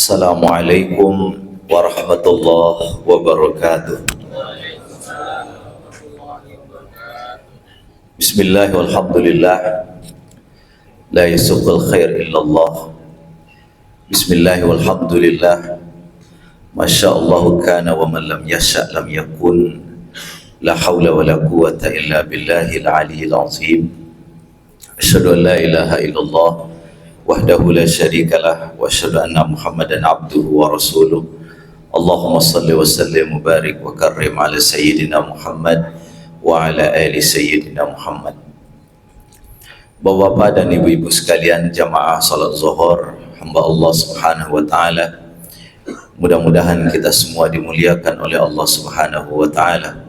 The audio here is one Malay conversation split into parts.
Assalamualaikum warahmatullahi wabarakatuh. Bismillah walhamdulillah, la yasuqul khair illallah. Bismillah walhamdulillah, masyaallahu kana wa man lam yasha' lam yakun. La hawla wa la quwwata illa billahil aliyyil azim. Asyhadu an la ilaha illallah wahdahu la syarikalah wa asyhadu anna Muhammadan abduhu wa rasuluh. Allahumma salli wa sallim wa barik wa karrim ala sayyidina Muhammad wa ala ali sayyidina Muhammad. Bapak-bapak dan ibu-ibu sekalian, jamaah salat zuhur hamba Allah Subhanahu wa taala, mudah-mudahan kita semua dimuliakan oleh Allah Subhanahu wa taala.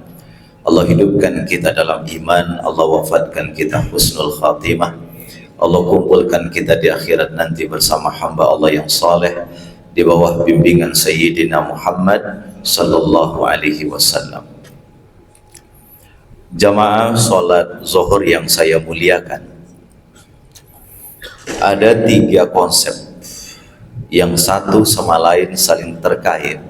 Allah hidupkan kita dalam iman, Allah wafatkan kita husnul khatimah. Allah kumpulkan kita di akhirat nanti bersama hamba Allah yang saleh di bawah bimbingan Sayyidina Muhammad sallallahu alaihi wasallam. Jamaah salat zuhur yang saya muliakan, ada 3 konsep yang satu sama lain saling terkait.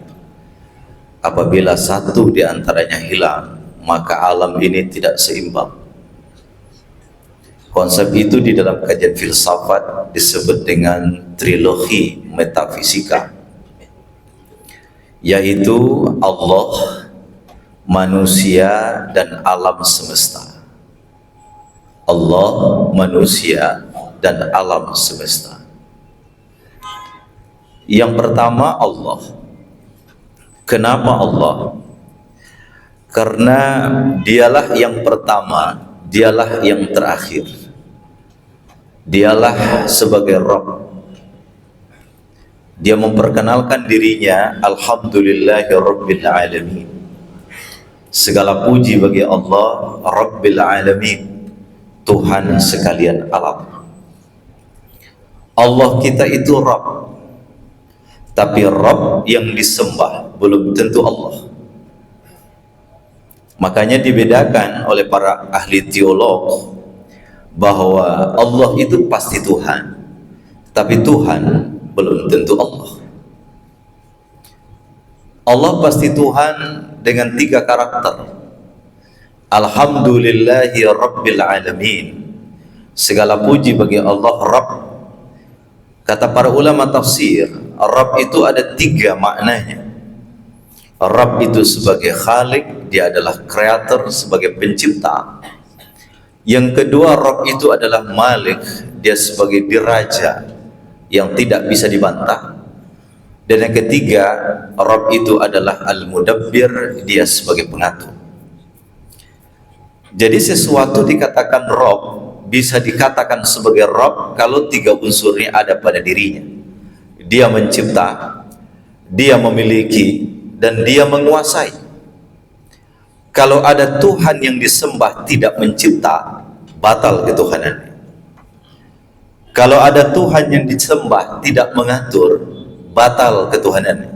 Apabila satu di antaranya hilang, maka alam ini tidak seimbang. Konsep itu di dalam kajian filsafat disebut dengan trilogi metafisika, yaitu Allah, manusia, dan alam semesta. Allah, manusia, dan alam semesta. Yang pertama Allah. Kenapa Allah? Karena dialah yang pertama, dialah yang terakhir. Dialah sebagai Rabb. Dia memperkenalkan dirinya, Alhamdulillahi Rabbil Alamin. Segala puji bagi Allah, Rabbil Alamin, Tuhan sekalian alam. Allah kita itu Rabb, tapi Rabb yang disembah belum tentu Allah. Makanya dibedakan oleh para ahli teolog bahwa Allah itu pasti Tuhan, tapi Tuhan belum tentu Allah. Allah pasti Tuhan dengan 3 karakter. Alhamdulillahi Rabbil Alamin, segala puji bagi Allah Rabb. Kata para ulama tafsir, Rabb itu ada 3 maknanya. Rabb itu sebagai Khalik, dia adalah kreator, sebagai pencipta. Yang kedua, Rabb itu adalah Malik, dia sebagai diraja yang tidak bisa dibantah. Dan yang ketiga, Rabb itu adalah Al-Mudabbir, dia sebagai pengatur. Jadi sesuatu dikatakan Rabb, bisa dikatakan sebagai Rabb kalau 3 unsurnya ada pada dirinya. Dia mencipta, dia memiliki, dan dia menguasai. Kalau ada Tuhan yang disembah tidak mencipta, batal ketuhanannya. Kalau ada Tuhan yang disembah tidak mengatur, batal ketuhanannya.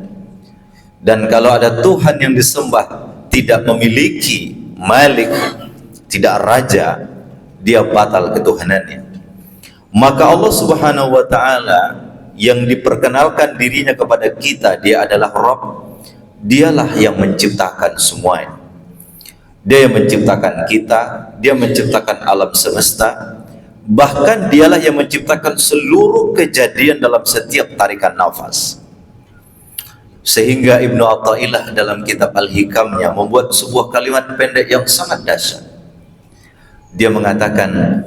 Dan kalau ada Tuhan yang disembah tidak memiliki, Malik, tidak raja, dia batal ketuhanannya. Maka Allah Subhanahu wa taala yang diperkenalkan dirinya kepada kita, dia adalah Rabb. Dialah yang menciptakan semuanya. Dia yang menciptakan kita, dia menciptakan alam semesta, bahkan dialah yang menciptakan seluruh kejadian dalam setiap tarikan nafas. Sehingga Ibnu Athaillah dalam kitab Al-Hikamnya membuat sebuah kalimat pendek yang sangat dahsyat. Dia mengatakan,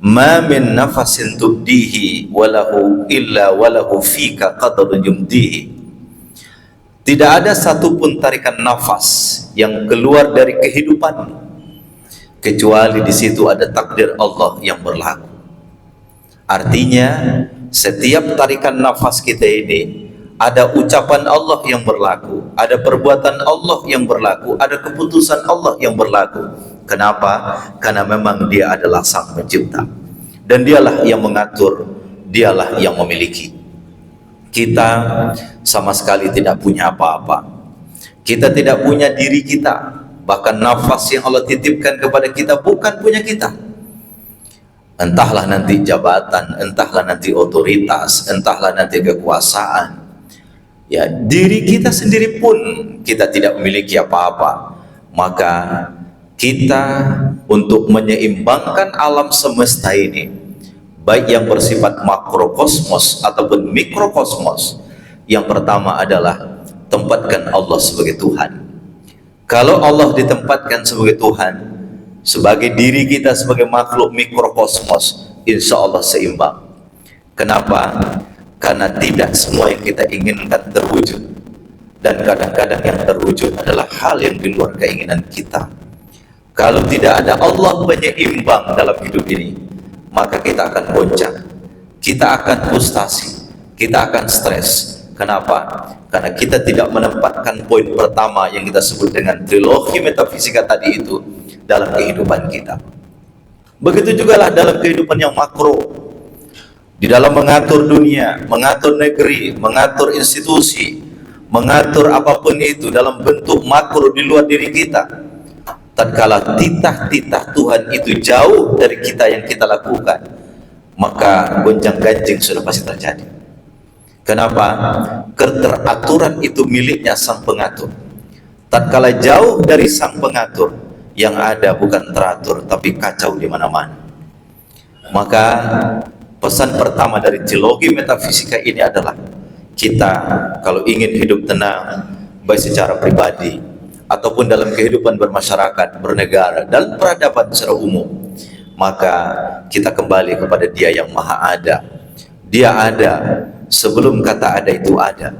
ma min nafasin tubdihi walahu illa walahu fika qadrun yumdihi. Tidak ada satupun tarikan nafas yang keluar dari kehidupan kecuali di situ ada takdir Allah yang berlaku. Artinya setiap tarikan nafas kita ini ada ucapan Allah yang berlaku, ada perbuatan Allah yang berlaku, ada keputusan Allah yang berlaku. Kenapa? Karena memang dia adalah sang pencipta, dan dialah yang mengatur, dialah yang memiliki. Kita sama sekali tidak punya apa-apa. Kita tidak punya diri kita. Bahkan nafas yang Allah titipkan kepada kita bukan punya kita. Entahlah nanti jabatan, entahlah nanti otoritas, entahlah nanti kekuasaan, Ya, diri kita sendiri pun kita tidak memiliki apa-apa. Maka kita untuk menyeimbangkan alam semesta ini, baik yang bersifat makrokosmos ataupun mikrokosmos, yang pertama adalah tempatkan Allah sebagai Tuhan. Kalau Allah ditempatkan sebagai Tuhan, sebagai diri kita sebagai makhluk mikrokosmos, insya Allah seimbang. Kenapa? Karena tidak semua yang kita inginkan terwujud, dan kadang-kadang yang terwujud adalah hal yang di luar keinginan kita. Kalau tidak ada Allah penyeimbang dalam hidup ini, maka kita akan goncang, kita akan frustasi, kita akan stres. Kenapa? Karena kita tidak menempatkan poin pertama yang kita sebut dengan trilogi metafisika tadi itu dalam kehidupan kita. Begitu juga lah dalam kehidupan yang makro, di dalam mengatur dunia, mengatur negeri, mengatur institusi, mengatur apapun itu dalam bentuk makro di luar diri kita. Tatkala titah-titah Tuhan itu jauh dari kita yang kita lakukan, maka gonjang-ganjing sudah pasti terjadi. Kenapa? Keteraturan itu miliknya sang pengatur. Tatkala jauh dari sang pengatur, yang ada bukan teratur tapi kacau di mana-mana. Maka pesan pertama dari teologi metafisika ini adalah kita kalau ingin hidup tenang, baik secara pribadi ataupun dalam kehidupan bermasyarakat, bernegara, dan peradaban secara umum, maka kita kembali kepada Dia yang Maha Ada. Dia ada sebelum kata ada itu ada,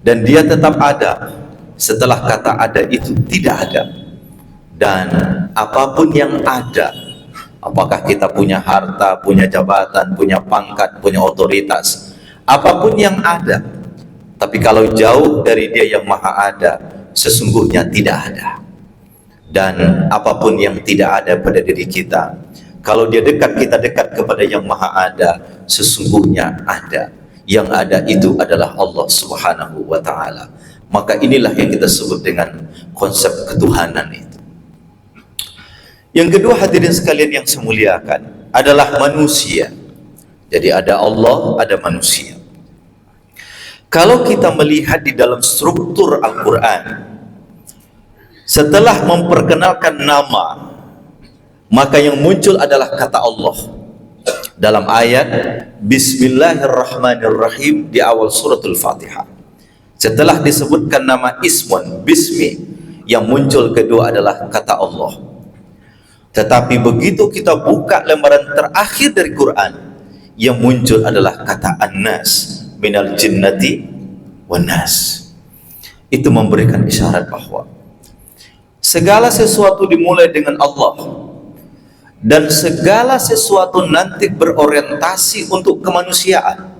dan Dia tetap ada setelah kata ada itu tidak ada. Dan apapun yang ada, apakah kita punya harta, punya jabatan, punya pangkat, punya otoritas, apapun yang ada, tapi kalau jauh dari Dia yang Maha Ada, sesungguhnya tidak ada. Dan apapun yang tidak ada pada diri kita, kalau dia dekat, kita dekat kepada yang Maha Ada, sesungguhnya ada. Yang ada itu adalah Allah Subhanahu wa Ta'ala. Maka inilah yang kita sebut dengan konsep ketuhanan itu. Yang kedua, hadirin sekalian yang saya muliakan, adalah manusia. Jadi ada Allah, ada manusia. Kalau kita melihat di dalam struktur Al-Quran, setelah memperkenalkan nama, maka yang muncul adalah kata Allah dalam ayat Bismillahirrahmanirrahim di awal suratul Fatihah. Setelah disebutkan nama Ismun, Bismi, yang muncul kedua adalah kata Allah. Tetapi begitu kita buka lembaran terakhir dari Quran, yang muncul adalah kata An-Nas, minal jinnati wan nas. Itu memberikan isyarat bahwa segala sesuatu dimulai dengan Allah, dan segala sesuatu nanti berorientasi untuk kemanusiaan.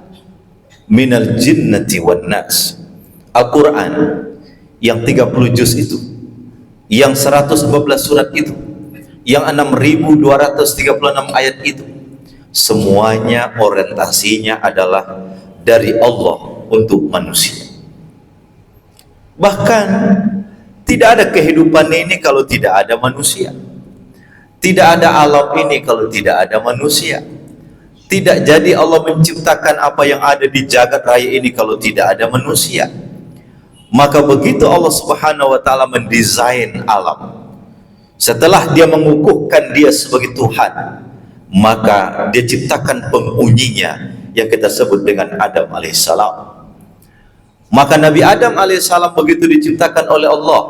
Minal jinnati wan nas. Al-Quran yang 30 juz itu, yang 114 surat itu, yang 6.236 ayat itu, semuanya orientasinya adalah dari Allah untuk manusia. Bahkan tidak ada kehidupan ini kalau tidak ada manusia. Tidak ada alam ini kalau tidak ada manusia. Tidak jadi Allah menciptakan apa yang ada di jagat raya ini kalau tidak ada manusia. Maka begitu Allah Subhanahu wa Ta'ala mendesain alam, setelah Dia mengukuhkan Dia sebagai Tuhan, maka Dia ciptakan pengunyinya yang kita sebut dengan Adam alaihissalam. Maka Nabi Adam alaihissalam begitu diciptakan oleh Allah,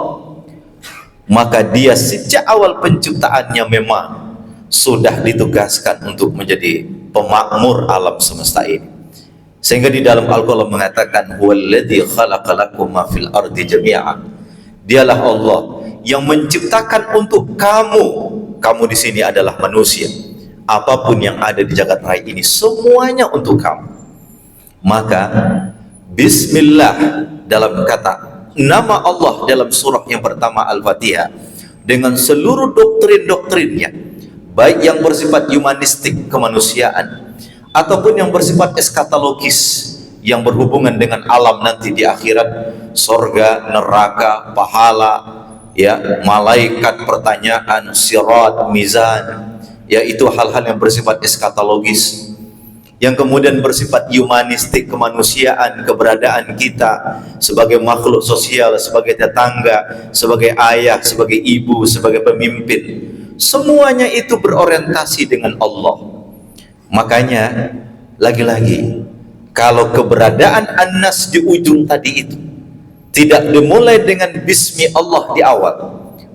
maka dia sejak awal penciptaannya memang sudah ditugaskan untuk menjadi pemakmur alam semesta ini. Sehingga di dalam Al-Quran mengatakan huwallazi khalaqalakum ma fil ardi jami'an. Dialah Allah yang menciptakan untuk kamu. Kamu di sini adalah manusia. Apapun yang ada di jagat raya ini semuanya untuk kamu. Maka Bismillah dalam kata nama Allah dalam surah yang pertama Al-Fatihah, dengan seluruh doktrin-doktrinnya, baik yang bersifat humanistik kemanusiaan ataupun yang bersifat eskatologis yang berhubungan dengan alam nanti di akhirat, sorga, neraka, pahala, ya, malaikat, pertanyaan, sirat, mizan, yaitu hal-hal yang bersifat eskatologis. yang kemudian bersifat humanistik, kemanusiaan, keberadaan kita sebagai makhluk sosial, sebagai tetangga, sebagai ayah, sebagai ibu, sebagai pemimpin, semuanya itu berorientasi dengan Allah. Makanya lagi-lagi, kalau keberadaan An-Nas di ujung tadi itu tidak dimulai dengan bismi Allah di awal,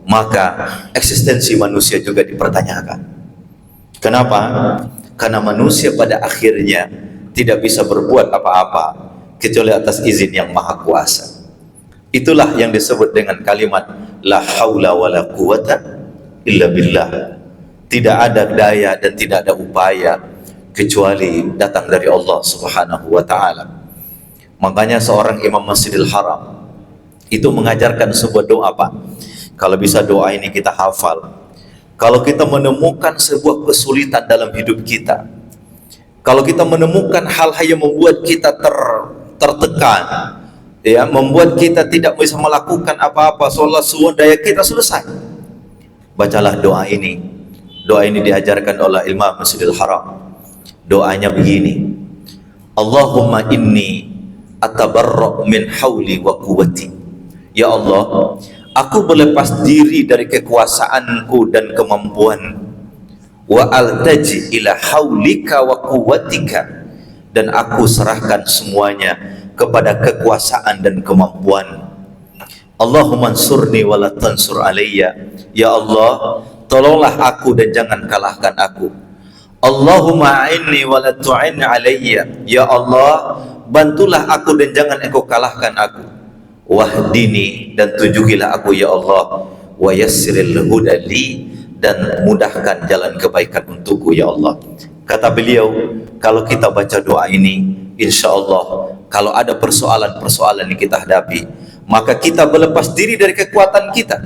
maka eksistensi manusia juga dipertanyakan. Kenapa? Karena manusia pada akhirnya tidak bisa berbuat apa-apa kecuali atas izin yang maha kuasa. Itulah yang disebut dengan kalimat la haula wala quwata illa billah. Tidak ada daya dan tidak ada upaya kecuali datang dari Allah Subhanahu wa taala. Makanya seorang imam Masjidil Haram itu mengajarkan sebuah doa, Pak. Kalau bisa doa ini kita hafal. Kalau kita menemukan sebuah kesulitan dalam hidup kita, kalau kita menemukan hal-hal yang membuat kita tertekan, ya, membuat kita tidak bisa melakukan apa-apa, seolah semua daya kita selesai, bacalah doa ini. Doa ini diajarkan oleh Imam Masjidil Haram. Doanya begini: Allahumma inni atabarra' min hauli wa quwwati. Ya Allah, aku berlepas diri dari kekuasaanku dan kemampuan. Wa altaji ila haulika wa quwwatika, dan aku serahkan semuanya kepada kekuasaan dan kemampuan. Allahumma ansurni wa la tansur alayya. Ya Allah, tolonglah aku dan jangan kalahkan aku. Allahumma a'inni wa la tu'in alayya. Ya Allah, bantulah aku dan jangan engkau kalahkan aku. Wahdini, dan tunjukilah aku ya Allah. Wa yassiril huda li, dan mudahkan jalan kebaikan untukku ya Allah. Kata beliau, kalau kita baca doa ini, insya Allah kalau ada persoalan-persoalan yang kita hadapi, maka kita berlepas diri dari kekuatan kita,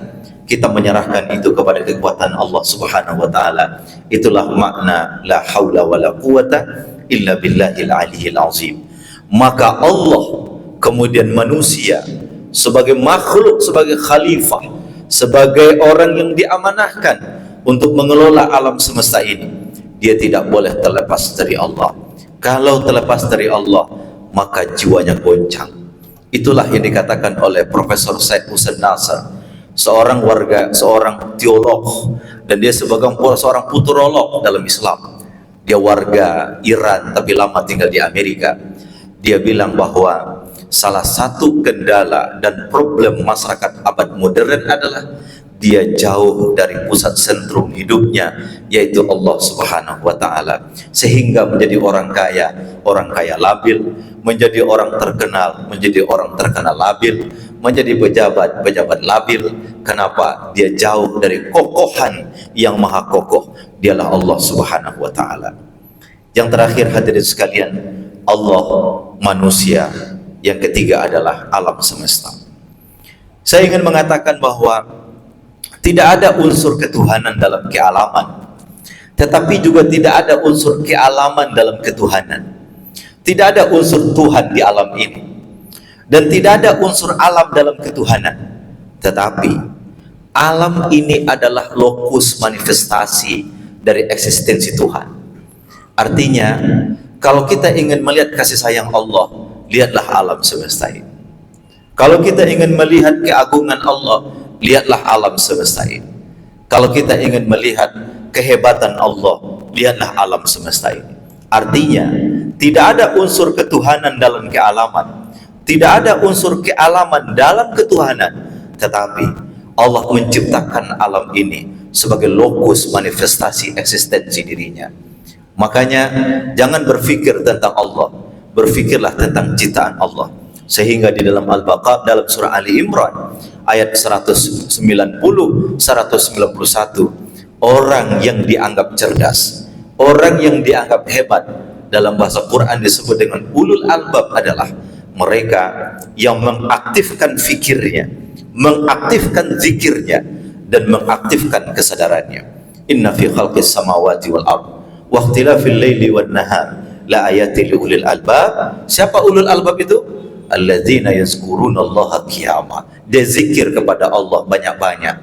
kita menyerahkan itu kepada kekuatan Allah Subhanahu wa taala. Itulah makna la haula wala quwata illa billahil aliyyil azim. Maka Allah kemudian manusia sebagai makhluk, sebagai khalifah, sebagai orang yang diamanahkan untuk mengelola alam semesta ini, dia tidak boleh terlepas dari Allah. Kalau terlepas dari Allah, maka jiwanya goncang. Itulah yang dikatakan oleh Profesor Syed Hussein Nasr, seorang teolog, dan dia sebagai seorang futurolog dalam Islam. Dia warga Iran tapi lama tinggal di Amerika. Dia bilang bahwa salah satu kendala dan problem masyarakat abad modern adalah dia jauh dari pusat sentrum hidupnya, yaitu Allah Subhanahu wa taala, sehingga menjadi orang kaya labil, menjadi orang terkenal labil, menjadi pejabat labil. Kenapa? Dia jauh dari kokohan yang maha kokoh, dialah Allah Subhanahu wa taala. Yang terakhir hadirin sekalian, Allah, manusia. Yang ketiga adalah alam semesta. Saya ingin mengatakan bahwa tidak ada unsur ketuhanan dalam kealaman, tetapi juga tidak ada unsur kealaman dalam ketuhanan. Tidak ada unsur Tuhan di alam ini, dan tidak ada unsur alam dalam ketuhanan. Tetapi alam ini adalah lokus manifestasi dari eksistensi Tuhan. Artinya, kalau kita ingin melihat kasih sayang Allah, lihatlah alam semesta ini. Kalau kita ingin melihat keagungan Allah, lihatlah alam semesta ini. Kalau kita ingin melihat kehebatan Allah, lihatlah alam semesta ini. Artinya, tidak ada unsur ketuhanan dalam kealaman, tidak ada unsur kealaman dalam ketuhanan, tetapi Allah menciptakan alam ini sebagai lokus manifestasi eksistensi dirinya. Makanya jangan berpikir tentang Allah, berfikirlah tentang ciptaan Allah. Sehingga di dalam Al-Baqarah, dalam surah Ali Imran ayat 190 191, orang yang dianggap cerdas, orang yang dianggap hebat dalam bahasa Quran disebut dengan ulul albab adalah mereka yang mengaktifkan fikirnya, mengaktifkan zikirnya, dan mengaktifkan kesadarannya. Inna fi khalqis samawati wal ard wa ikhtilafil laili wan nahar la ayatin li ulil albab. Siapa ulul albab itu? Alladzina yazkurunallaha qiyama. Dia zikir kepada Allah banyak-banyak.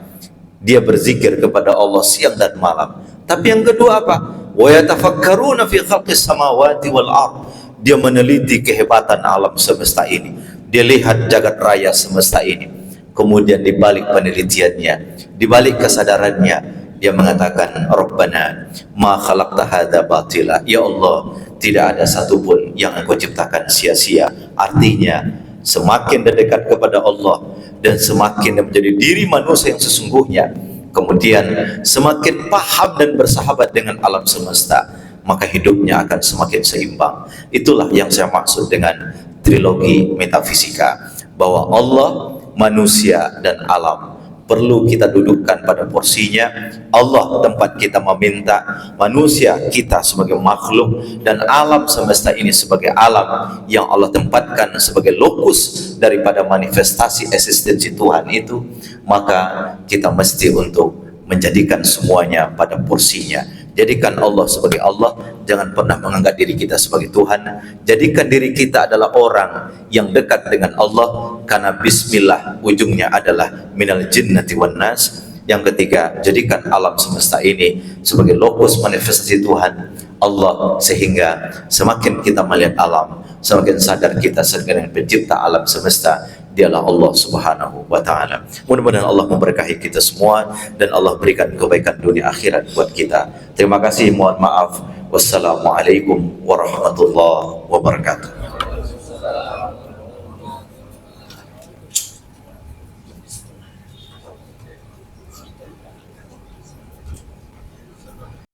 Dia berzikir kepada Allah siang dan malam. Tapi yang kedua apa? wa yatafakkaruna fi khalqis samawati wal ard. Dia meneliti kehebatan alam semesta ini, dia lihat jagat raya semesta ini. Kemudian di balik penelitiannya, di balik kesadarannya, dia mengatakan, Rabbana ma khalaqta hadza batila. Ya Allah, tidak ada satupun yang Engkau ciptakan sia-sia. Artinya semakin dekat kepada Allah dan semakin menjadi diri manusia yang sesungguhnya, kemudian semakin paham dan bersahabat dengan alam semesta, maka hidupnya akan semakin seimbang. Itulah yang saya maksud dengan trilogi metafisika, bahwa Allah, manusia, dan alam perlu kita dudukkan pada porsinya. Allah tempat kita meminta, manusia kita sebagai makhluk, dan alam semesta ini sebagai alam yang Allah tempatkan sebagai lokus daripada manifestasi eksistensi Tuhan itu. Maka kita mesti untuk menjadikan semuanya pada porsinya. Jadikan Allah sebagai Allah, jangan pernah menganggap diri kita sebagai Tuhan. Jadikan diri kita adalah orang yang dekat dengan Allah, karena bismillah ujungnya adalah minal jinnati wan nas. Yang ketiga, jadikan alam semesta ini sebagai lokus manifestasi Tuhan Allah, sehingga semakin kita melihat alam, semakin sadar kita sebagai pencipta alam semesta, dialah Allah Subhanahu wa Ta'ala. Mudah-mudahan Allah memberkahi kita semua dan Allah berikan kebaikan dunia akhirat buat kita. Terima kasih, mohon maaf. Wassalamualaikum warahmatullahi wabarakatuh.